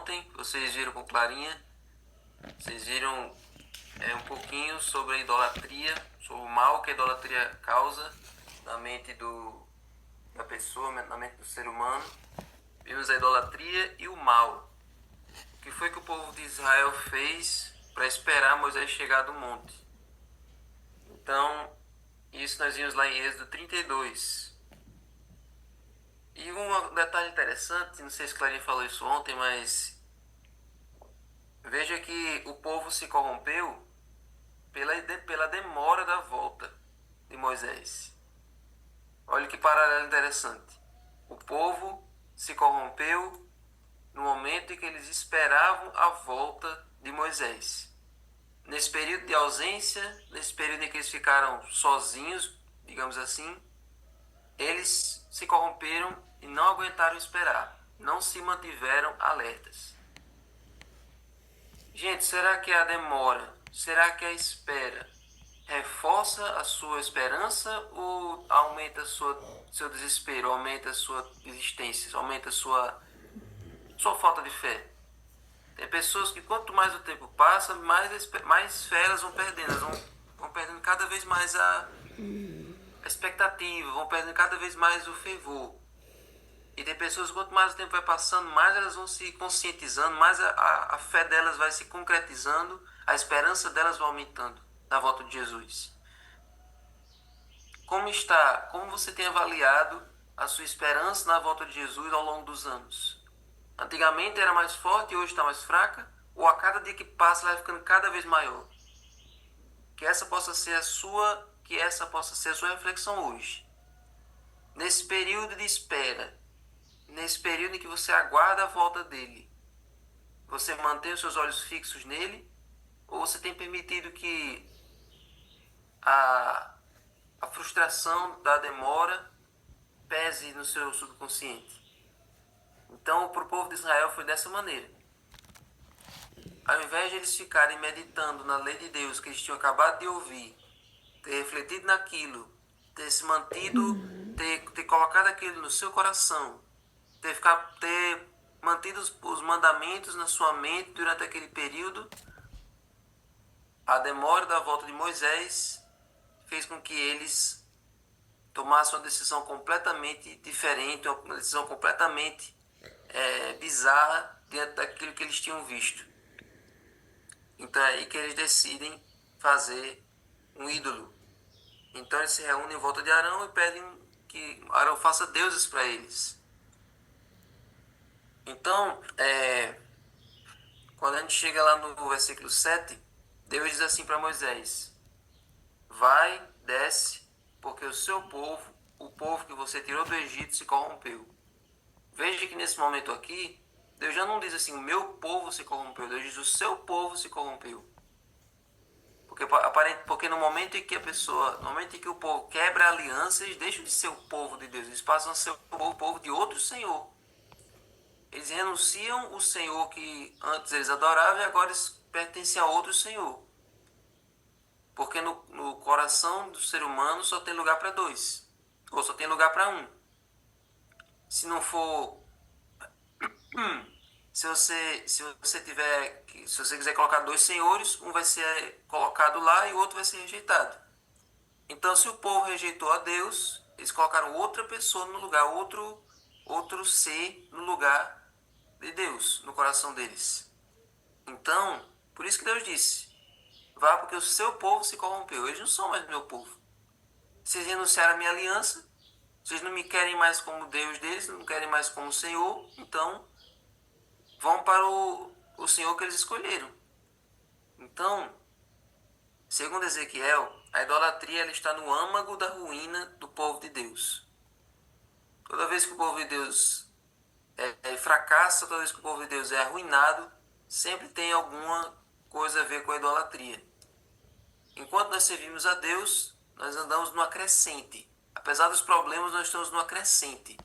ontem, vocês viram com Clarinha, vocês viram um pouquinho sobre a idolatria, sobre o mal que a idolatria causa na mente da pessoa, na mente do ser humano. Vimos a idolatria e o mal. O que foi que o povo de Israel fez para esperar Moisés chegar do monte? Então, isso nós vimos lá em Êxodo 32. E um detalhe interessante, não sei se Clarinha falou isso ontem, mas veja que o povo se corrompeu pela demora da volta de Moisés. Olha que paralelo interessante. O povo se corrompeu no momento em que eles esperavam a volta de Moisés. Nesse período de ausência, nesse período em que eles ficaram sozinhos, digamos assim, eles se corromperam e não aguentaram esperar, não se mantiveram alertas. Gente, será que a demora, será que a espera reforça a sua esperança ou aumenta seu desespero, aumenta a sua desistência, aumenta a sua falta de fé? Tem pessoas que quanto mais o tempo passa, mais fé elas vão perdendo, vão perdendo cada vez mais a expectativa, vão perdendo cada vez mais o fervor. E tem pessoas que quanto mais o tempo vai passando, mais elas vão se conscientizando, mais a fé delas vai se concretizando, a esperança delas vai aumentando na volta de Jesus. Como você tem avaliado a sua esperança na volta de Jesus ao longo dos anos? Antigamente era mais forte e hoje está mais fraca? Ou a cada dia que passa ela vai ficando cada vez maior? Que essa possa ser a sua reflexão hoje. Nesse período de espera, nesse período em que você aguarda a volta dele, você mantém os seus olhos fixos nele? Ou você tem permitido que a frustração da demora pese no seu subconsciente? Então, para o povo de Israel foi dessa maneira. Ao invés de eles ficarem meditando na lei de Deus que eles tinham acabado de ouvir, ter refletido naquilo, ter se mantido, ter colocado aquilo no seu coração, ter mantido os mandamentos na sua mente durante aquele período, a demora da volta de Moisés fez com que eles tomassem uma decisão completamente diferente, uma decisão completamente bizarra diante daquilo que eles tinham visto. Então é aí que eles decidem fazer um ídolo. Então eles se reúnem em volta de Arão e pedem que Arão faça deuses para eles. Então, quando a gente chega lá no versículo 7, Deus diz assim para Moisés: vai, desce, porque o seu povo, o povo que você tirou do Egito, se corrompeu. Veja que nesse momento aqui, Deus já não diz assim, o meu povo se corrompeu, Deus diz o seu povo se corrompeu. Porque no momento em que no momento em que o povo quebra a aliança, eles deixam de ser o povo de Deus, eles passam a ser o povo de outro Senhor. Eles renunciam o Senhor que antes eles adoravam e agora eles pertencem a outro Senhor. Porque no coração do ser humano só tem lugar para dois, ou só tem lugar para um. Se não for se você quiser colocar dois senhores, um vai ser colocado lá e o outro vai ser rejeitado. Então, se o povo rejeitou a Deus, eles colocaram outra pessoa no lugar, outro ser no lugar de Deus, no coração deles. Então, por isso que Deus disse: vá, porque o seu povo se corrompeu. Eles não são mais meu povo. Vocês renunciaram à minha aliança, vocês não me querem mais como Deus deles, não me querem mais como Senhor, então vão para o Senhor que eles escolheram. Então, segundo Ezequiel, a idolatria ela está no âmago da ruína do povo de Deus. Toda vez que o povo de Deus fracassa, toda vez que o povo de Deus é arruinado, sempre tem alguma coisa a ver com a idolatria. Enquanto nós servimos a Deus, nós andamos numa crescente. Apesar dos problemas, nós estamos numa crescente.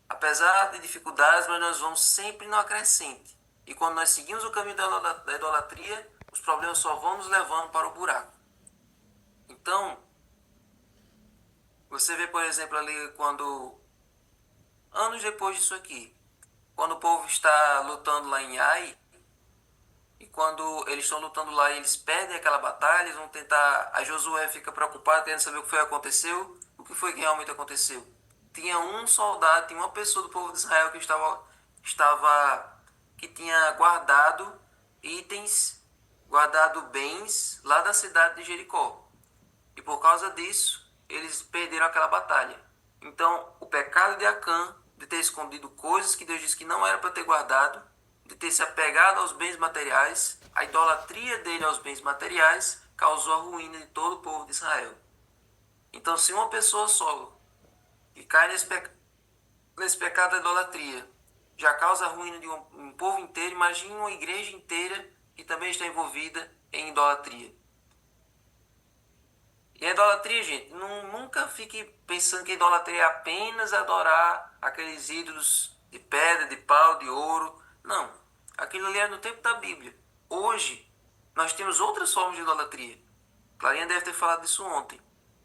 Apesar de dificuldades, mas nós vamos sempre numa crescente. E quando nós seguimos o caminho da idolatria, os problemas só vão nos levando para o buraco. Então, você vê, por exemplo, ali anos depois disso aqui, quando o povo está lutando lá em Ai, e quando eles estão lutando lá e eles perdem aquela batalha, eles vão tentar. A Josué fica preocupado, querendo saber o que foi que aconteceu. O que foi que realmente aconteceu? Tinha um soldado, tinha uma pessoa do povo de Israel que que tinha guardado itens, guardado bens lá da cidade de Jericó. E por causa disso, eles perderam aquela batalha. Então, o pecado de Acã, de ter escondido coisas que Deus disse que não era para ter guardado, de ter se apegado aos bens materiais, a idolatria dele aos bens materiais, causou a ruína de todo o povo de Israel. Então, se uma pessoa só que cai nesse pecado da idolatria já causa a ruína de um povo inteiro, imagine uma igreja inteira que também está envolvida em idolatria. E a idolatria, gente, nunca fique pensando que a idolatria é apenas adorar aqueles ídolos de pedra, de pau, de ouro. Não. Aquilo ali era no tempo da Bíblia. Hoje, nós temos outras formas de idolatria. Clarinha deve ter falado disso ontem.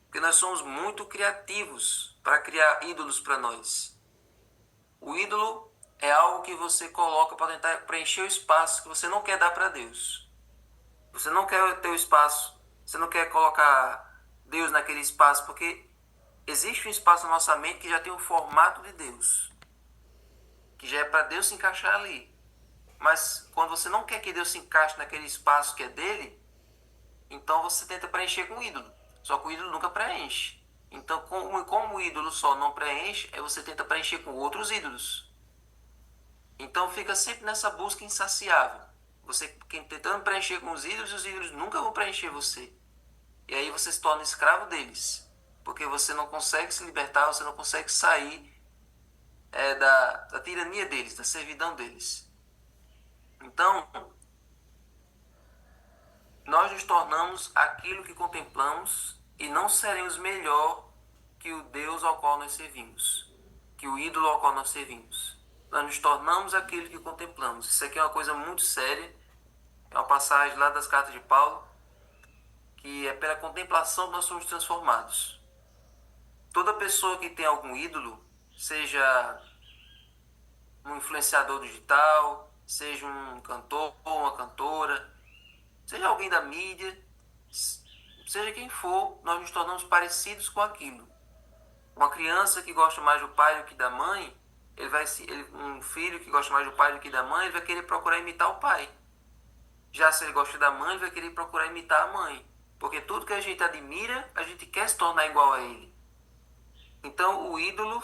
Porque nós somos muito criativos para criar ídolos para nós. O ídolo é algo que você coloca para tentar preencher o espaço que você não quer dar para Deus. Você não quer ter o espaço, você não quer colocar Deus naquele espaço, porque existe um espaço na nossa mente que já tem o formato de Deus, que já é para Deus se encaixar ali. Mas quando você não quer que Deus se encaixe naquele espaço que é dele, então você tenta preencher com o ídolo. Só que o ídolo nunca preenche. Então, como o ídolo só não preenche, aí você tenta preencher com outros ídolos. Então fica sempre nessa busca insaciável. Você tentando preencher com os ídolos nunca vão preencher você. E aí você se torna escravo deles. Porque você não consegue se libertar, você não consegue sair da tirania deles, da servidão deles. Então, nós nos tornamos aquilo que contemplamos e não seremos melhor que o Deus ao qual nós servimos, que o ídolo ao qual nós servimos. Nós nos tornamos aquilo que contemplamos. Isso aqui é uma coisa muito séria. É uma passagem lá das cartas de Paulo, que é pela contemplação que nós somos transformados. Toda pessoa que tem algum ídolo, seja um influenciador digital, seja um cantor ou uma cantora, seja alguém da mídia, seja quem for, nós nos tornamos parecidos com aquilo. Uma criança que gosta mais do pai do que da mãe, um filho que gosta mais do pai do que da mãe, ele vai querer procurar imitar o pai. Já se ele gosta da mãe, ele vai querer procurar imitar a mãe. Porque tudo que a gente admira, a gente quer se tornar igual a ele. Então o ídolo,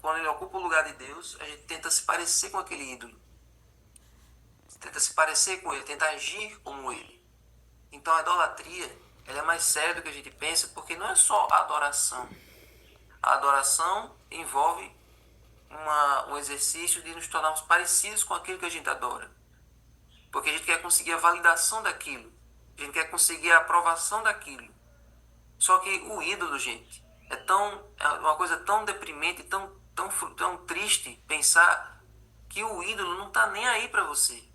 quando ele ocupa o lugar de Deus, a gente tenta se parecer com aquele ídolo. Tenta se parecer com ele, tenta agir como ele. Então a idolatria, ela é mais séria do que a gente pensa, porque não é só adoração. A adoração envolve um exercício de nos tornarmos parecidos com aquilo que a gente adora. Porque a gente quer conseguir a validação daquilo. A gente quer conseguir a aprovação daquilo. Só que o ídolo, gente, é uma coisa tão deprimente, tão triste pensar que o ídolo não está nem aí para você.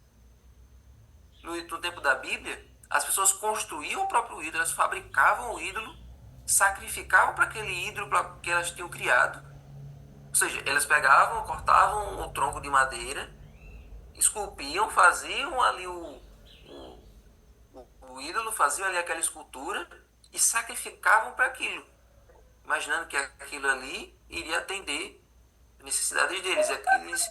No tempo da Bíblia, as pessoas construíam o próprio ídolo, elas fabricavam o ídolo, sacrificavam para aquele ídolo que elas tinham criado. Ou seja, elas pegavam, cortavam um tronco de madeira, esculpiam, faziam ali o ídolo, faziam ali aquela escultura e sacrificavam para aquilo, imaginando que aquilo ali iria atender as necessidades deles, aqueles.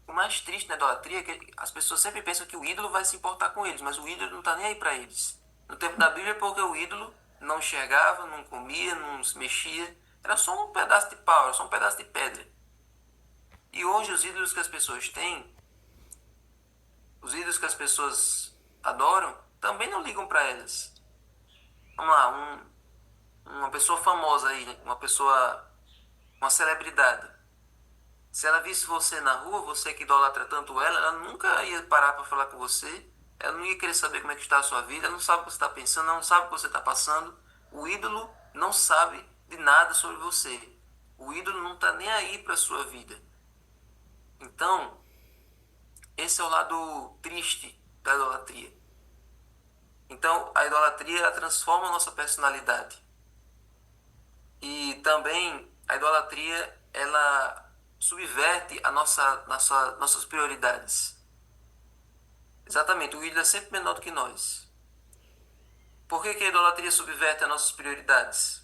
O mais triste na idolatria é que as pessoas sempre pensam que o ídolo vai se importar com eles, mas o ídolo não está nem aí para eles. No tempo da Bíblia, porque o ídolo não enxergava, não comia, não se mexia, era só um pedaço de pau, era só um pedaço de pedra. E hoje os ídolos que as pessoas têm, os ídolos que as pessoas adoram, também não ligam para elas. Vamos lá, uma pessoa famosa aí, uma celebridade. Se ela visse você na rua, você que idolatra tanto ela nunca ia parar para falar com você, ela não ia querer saber como é que está a sua vida, ela não sabe o que você está pensando, ela não sabe o que você está passando. O ídolo não sabe de nada sobre você. O ídolo não está nem aí para a sua vida. Então, esse é o lado triste da idolatria. Então, a idolatria ela transforma a nossa personalidade. E também a idolatria ela subverte nossas prioridades. Exatamente, o ídolo é sempre menor do que nós. Por que a idolatria subverte as nossas prioridades?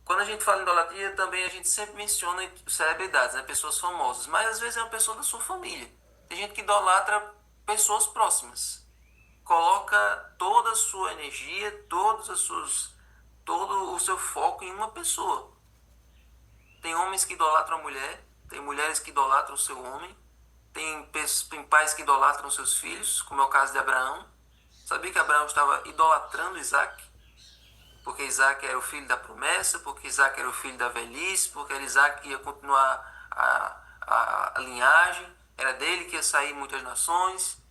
Quando a gente fala em idolatria, também a gente sempre menciona celebridades, né? Pessoas famosas, mas às vezes é uma pessoa da sua família. Tem gente que idolatra pessoas próximas. Coloca toda a sua energia, todo o seu foco em uma pessoa. Tem homens que idolatram a mulher, tem mulheres que idolatram o seu homem, tem pais que idolatram seus filhos, como é o caso de Abraão. Sabia que Abraão estava idolatrando Isaac? Porque Isaac era o filho da promessa, porque Isaac era o filho da velhice, porque era Isaac que ia continuar a linhagem, era dele que ia sair muitas nações.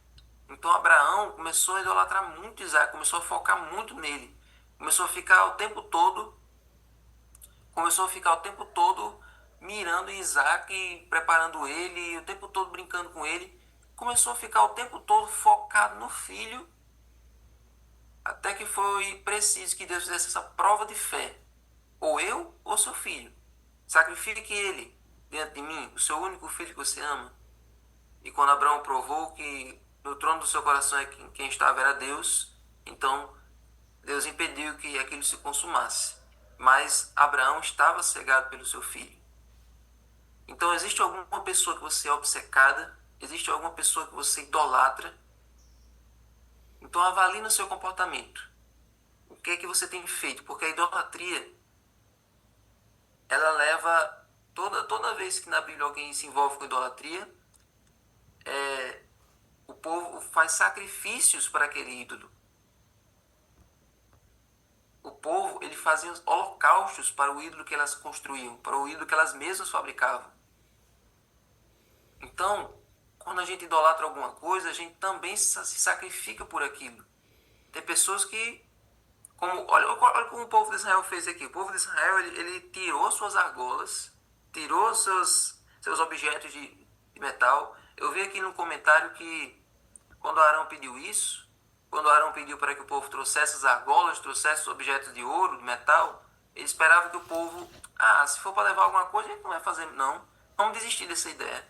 Então Abraão começou a idolatrar muito Isaac, começou a focar muito nele, começou a ficar o tempo todo, mirando em Isaac, e preparando ele, o tempo todo brincando com ele, começou a ficar o tempo todo focado no filho, até que foi preciso que Deus fizesse essa prova de fé, ou eu ou seu filho, sacrifique ele diante de mim, o seu único filho que você ama. E quando Abraão provou que no trono do seu coração é quem estava era Deus, então Deus impediu que aquilo se consumasse. Mas Abraão estava cegado pelo seu filho. Então existe alguma pessoa que você é obcecada, existe alguma pessoa que você idolatra. Então avalie no seu comportamento. O que é que você tem feito? Porque a idolatria, ela leva, toda vez que na Bíblia alguém se envolve com idolatria, o povo faz sacrifícios para aquele ídolo. O povo, ele fazia holocaustos para o ídolo que elas construíam, para o ídolo que elas mesmas fabricavam. Então, quando a gente idolatra alguma coisa, a gente também se sacrifica por aquilo. Tem pessoas que, olha como o povo de Israel fez aqui. O povo de Israel, ele tirou suas argolas, tirou seus objetos de metal. Eu vi aqui no comentário que quando Arão pediu isso, quando Arão pediu para que o povo trouxesse as argolas, trouxesse os objetos de ouro, de metal, ele esperava que o povo, se for para levar alguma coisa, a gente não vai fazer, não. Vamos desistir dessa ideia.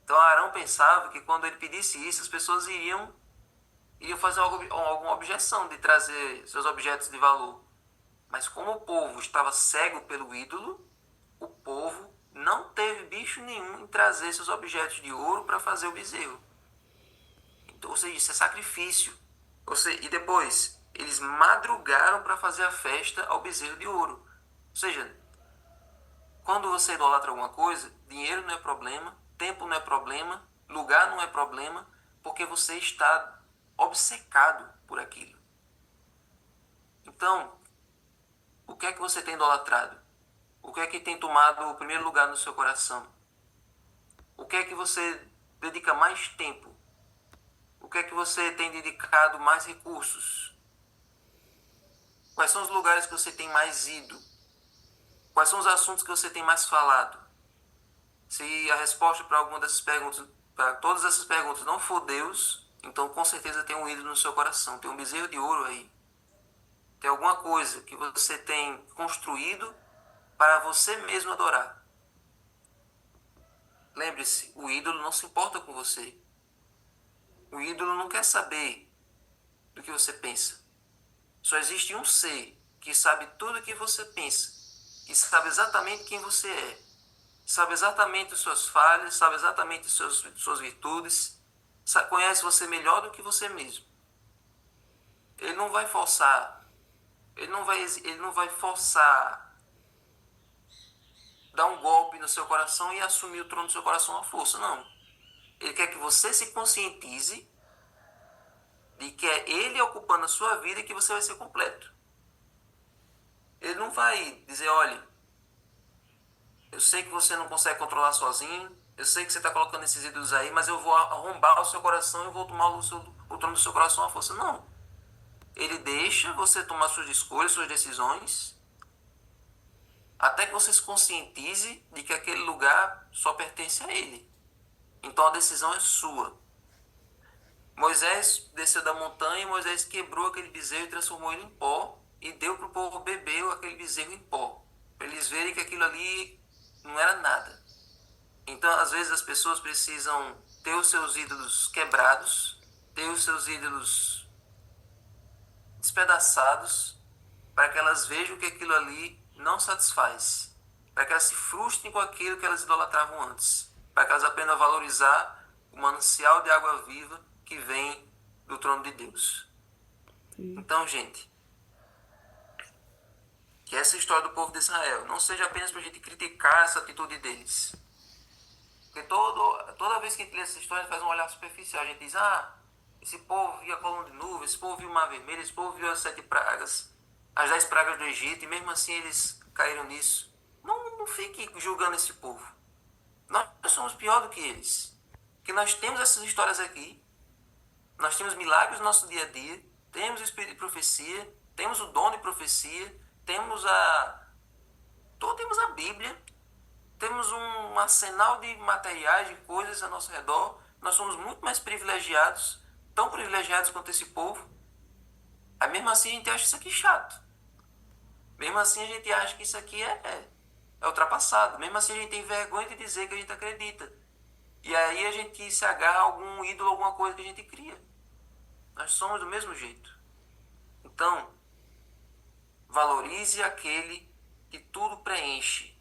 Então Arão pensava que quando ele pedisse isso, as pessoas iriam fazer alguma objeção de trazer seus objetos de valor. Mas como o povo estava cego pelo ídolo, o povo não teve bicho nenhum em trazer seus objetos de ouro para fazer o bezerro. Ou seja, isso é sacrifício. E depois, eles madrugaram para fazer a festa ao bezerro de ouro. Ou seja, quando você idolatra alguma coisa, dinheiro não é problema, tempo não é problema, lugar não é problema, porque você está obcecado por aquilo. Então, o que é que você tem idolatrado? O que é que tem tomado o primeiro lugar no seu coração? O que é que você dedica mais tempo? O que é que você tem dedicado mais recursos? Quais são os lugares que você tem mais ido? Quais são os assuntos que você tem mais falado? Se a resposta para alguma dessas perguntas, para todas essas perguntas não for Deus, então com certeza tem um ídolo no seu coração, tem um bezerro de ouro aí. Tem alguma coisa que você tem construído para você mesmo adorar. Lembre-se, o ídolo não se importa com você. O ídolo não quer saber do que você pensa. Só existe um ser que sabe tudo o que você pensa, que sabe exatamente quem você é, sabe exatamente as suas falhas, sabe exatamente suas virtudes, conhece você melhor do que você mesmo. Ele não vai forçar, ele não vai forçar dar um golpe no seu coração e assumir o trono do seu coração à força, não. Ele quer que você se conscientize de que é ele ocupando a sua vida e que você vai ser completo. Ele não vai dizer, olha, eu sei que você não consegue controlar sozinho, eu sei que você está colocando esses ídolos aí, mas eu vou arrombar o seu coração e vou tomar o trono do seu coração à força. Não. Ele deixa você tomar suas escolhas, suas decisões, até que você se conscientize de que aquele lugar só pertence a ele. Então a decisão é sua. Moisés desceu da montanha e Moisés quebrou aquele bezerro e transformou ele em pó e deu para o povo beber aquele bezerro em pó, para eles verem que aquilo ali não era nada. Então, às vezes, as pessoas precisam ter os seus ídolos quebrados, ter os seus ídolos despedaçados, para que elas vejam que aquilo ali não satisfaz, para que elas se frustrem com aquilo que elas idolatravam antes, para que elas aprendam a valorizar o manancial de água viva que vem do trono de Deus. Então, gente, que essa história do povo de Israel não seja apenas para a gente criticar essa atitude deles. Porque toda vez que a gente lê essa história, a gente faz um olhar superficial. A gente diz, esse povo viu a coluna de nuvem, esse povo viu o mar vermelho, esse povo viu as 7 pragas, as 10 pragas do Egito, e mesmo assim eles caíram nisso. Não fique julgando esse povo. Nós somos pior do que eles. Porque nós temos essas histórias aqui, nós temos milagres no nosso dia a dia, temos o espírito de profecia, temos o dom de profecia, temos a Bíblia, temos um arsenal de materiais, de coisas ao nosso redor. Nós somos muito mais privilegiados, tão privilegiados quanto esse povo. Aí mesmo assim a gente acha isso aqui chato. Mesmo assim a gente acha que isso aqui é ultrapassado. Mesmo assim a gente tem vergonha de dizer que a gente acredita. E aí a gente se agarra a algum ídolo, alguma coisa que a gente cria. Nós somos do mesmo jeito. Então, valorize aquele que tudo preenche.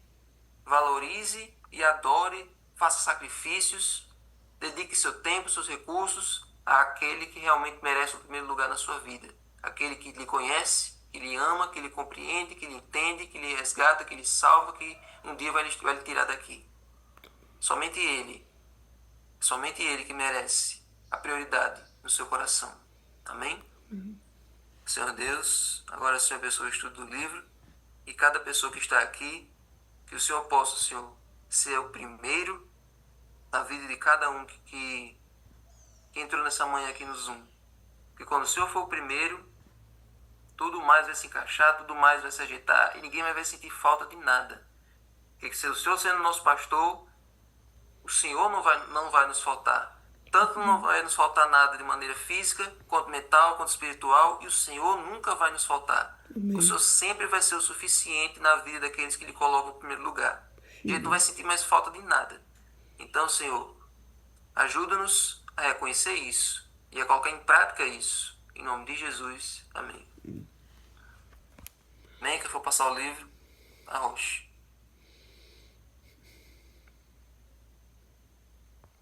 Valorize e adore, faça sacrifícios, dedique seu tempo, seus recursos àquele que realmente merece o primeiro lugar na sua vida. Aquele que lhe conhece, que lhe ama, que lhe compreende, que lhe entende, que lhe resgata, que lhe salva, que um dia vai lhe tirar daqui. Somente Ele que merece a prioridade no seu coração. Amém? Senhor Deus, agora Senhor abençoe o estudo do livro e cada pessoa que está aqui, que o Senhor possa, Senhor, ser o primeiro na vida de cada um que entrou nessa manhã aqui no Zoom. Porque quando o Senhor for o primeiro, tudo mais vai se encaixar, tudo mais vai se ajeitar e ninguém vai sentir falta de nada. Porque se o Senhor sendo nosso pastor, o Senhor não vai nos faltar. Tanto não vai nos faltar nada de maneira física, quanto mental, quanto espiritual, e o Senhor nunca vai nos faltar. Amém. O Senhor sempre vai ser o suficiente na vida daqueles que Ele coloca em primeiro lugar. A gente não vai sentir mais falta de nada. Então, Senhor, ajuda-nos a reconhecer isso e a colocar em prática isso. Em nome de Jesus. Amém. Amém. Que eu for passar o livro, arroxe.